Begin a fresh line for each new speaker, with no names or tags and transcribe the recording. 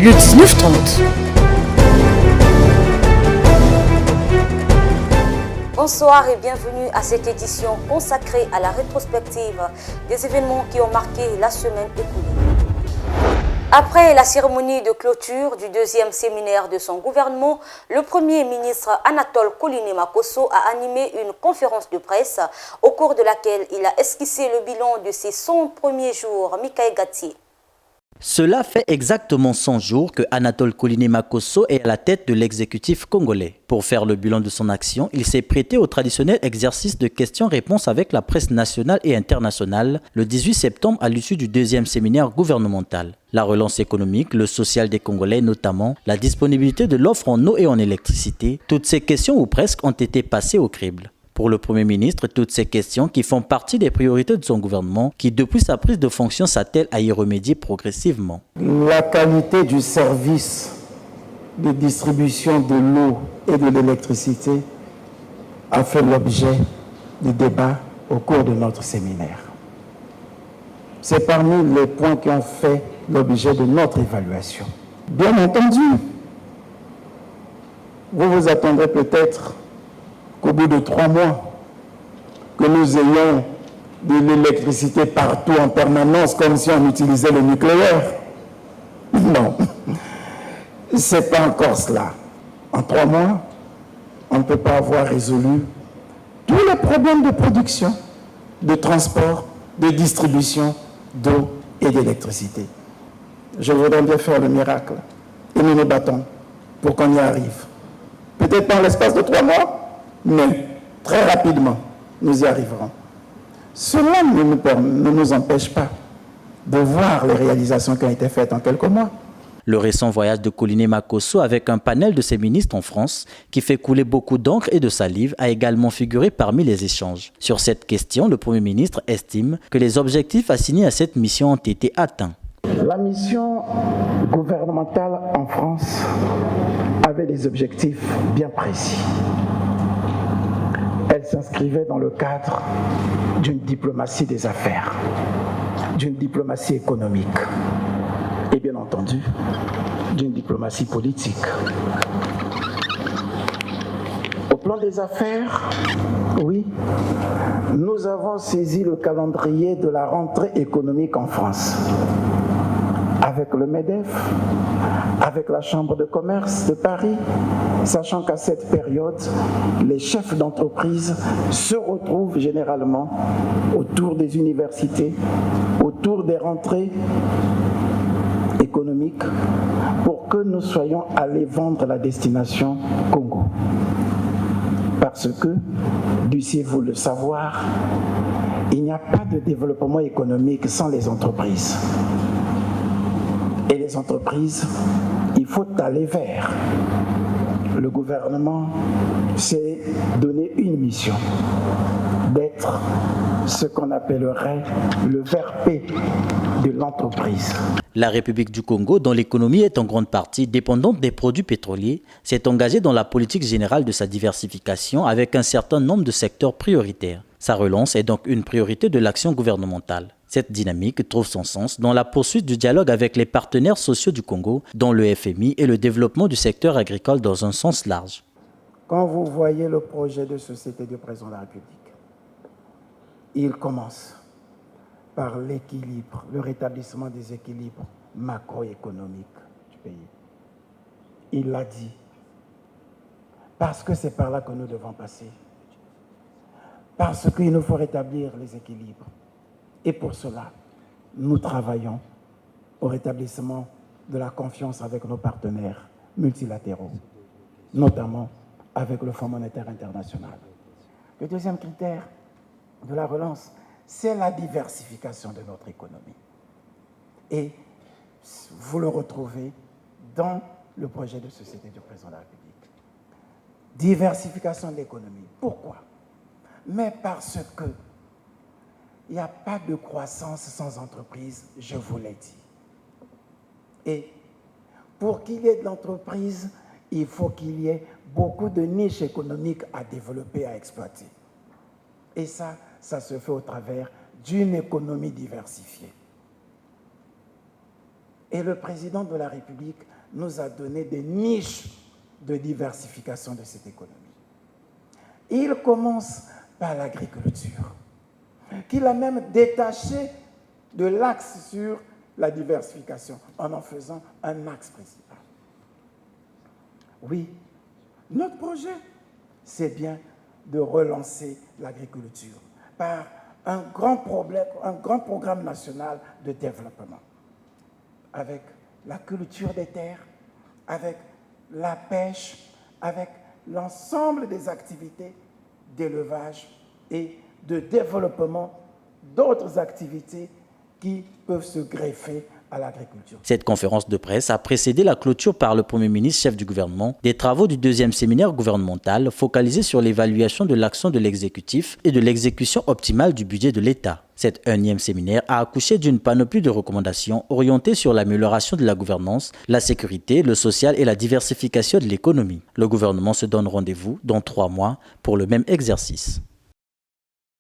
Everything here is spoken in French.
le 19-30.
Bonsoir et bienvenue à cette édition consacrée à la rétrospective des événements qui ont marqué la semaine écoulée. Après la cérémonie de clôture du deuxième séminaire de son gouvernement, le Premier ministre Anatole Koliné-Makosso a animé une conférence de presse au cours de laquelle il a esquissé le bilan de ses 100 premiers jours. Mikaël Gatier.
Cela fait exactement 100 jours que Anatole Koliné-Makosso est à la tête de l'exécutif congolais. Pour faire le bilan de son action, il s'est prêté au traditionnel exercice de questions-réponses avec la presse nationale et internationale le 18 septembre à l'issue du deuxième séminaire gouvernemental. La relance économique, le social des Congolais notamment, la disponibilité de l'offre en eau et en électricité, toutes ces questions ou presque ont été passées au crible. Pour le Premier ministre, toutes ces questions qui font partie des priorités de son gouvernement, qui depuis sa prise de fonction s'attelle à y remédier progressivement.
La qualité du service de distribution de l'eau et de l'électricité a fait l'objet de débats au cours de notre séminaire. C'est parmi les points qui ont fait l'objet de notre évaluation. Bien entendu, vous vous attendrez peut-être qu'au bout de 3 mois, que nous ayons de l'électricité partout en permanence, comme si on utilisait le nucléaire. Non, c'est pas encore cela. En 3 mois, on ne peut pas avoir résolu tous les problèmes de production, de transport, de distribution d'eau et d'électricité. Je voudrais bien faire le miracle et nous nous battons pour qu'on y arrive. Peut-être pas en l'espace de 3 mois, mais très rapidement, nous y arriverons. Cela ne nous empêche pas de voir les réalisations qui ont été faites en quelques mois.
Le récent voyage de Koliné-Makosso avec un panel de ses ministres en France, qui fait couler beaucoup d'encre et de salive, a également figuré parmi les échanges. Sur cette question, le Premier ministre estime que les objectifs assignés à cette mission ont été atteints.
La mission gouvernementale en France avait des objectifs bien précis. Elle s'inscrivait dans le cadre d'une diplomatie des affaires, d'une diplomatie économique et bien entendu d'une diplomatie politique. Au plan des affaires, oui, nous avons saisi le calendrier de la rentrée économique en France. Avec le MEDEF, avec la Chambre de commerce de Paris, sachant qu'à cette période, les chefs d'entreprise se retrouvent généralement autour des universités, autour des rentrées économiques, pour que nous soyons allés vendre la destination Congo. Parce que, dussiez-vous le savoir, il n'y a pas de développement économique sans les entreprises. Et les entreprises, il faut aller vers. Le gouvernement s'est donné une mission, d'être ce qu'on appellerait le ver P de l'entreprise.
La République du Congo, dont l'économie est en grande partie dépendante des produits pétroliers, s'est engagée dans la politique générale de sa diversification avec un certain nombre de secteurs prioritaires. Sa relance est donc une priorité de l'action gouvernementale. Cette dynamique trouve son sens dans la poursuite du dialogue avec les partenaires sociaux du Congo, dont le FMI et le développement du secteur agricole dans un sens large.
Quand vous voyez le projet de société du président de la République, il commence par l'équilibre, le rétablissement des équilibres macroéconomiques du pays. Il l'a dit, parce que c'est par là que nous devons passer, parce qu'il nous faut rétablir les équilibres. Et pour cela, nous travaillons au rétablissement de la confiance avec nos partenaires multilatéraux, notamment avec le Fonds monétaire international. Le deuxième critère de la relance, c'est la diversification de notre économie. Et vous le retrouvez dans le projet de société du président de la République. Diversification de l'économie. Pourquoi? Mais parce que il n'y a pas de croissance sans entreprise, je vous l'ai dit. Et pour qu'il y ait de l'entreprise, il faut qu'il y ait beaucoup de niches économiques à développer, à exploiter. Et ça se fait au travers d'une économie diversifiée. Et le président de la République nous a donné des niches de diversification de cette économie. Il commence par l'agriculture, qu'il a même détaché de l'axe sur la diversification en faisant un axe principal. Oui, notre projet, c'est bien de relancer l'agriculture par un grand programme national de développement, avec la culture des terres, avec la pêche, avec l'ensemble des activités d'élevage et de développement d'autres activités qui peuvent se greffer à l'agriculture.
Cette conférence de presse a précédé la clôture par le Premier ministre, chef du gouvernement, des travaux du deuxième séminaire gouvernemental focalisé sur l'évaluation de l'action de l'exécutif et de l'exécution optimale du budget de l'État. Cet 1e séminaire a accouché d'une panoplie de recommandations orientées sur l'amélioration de la gouvernance, la sécurité, le social et la diversification de l'économie. Le gouvernement se donne rendez-vous dans 3 mois pour le même exercice.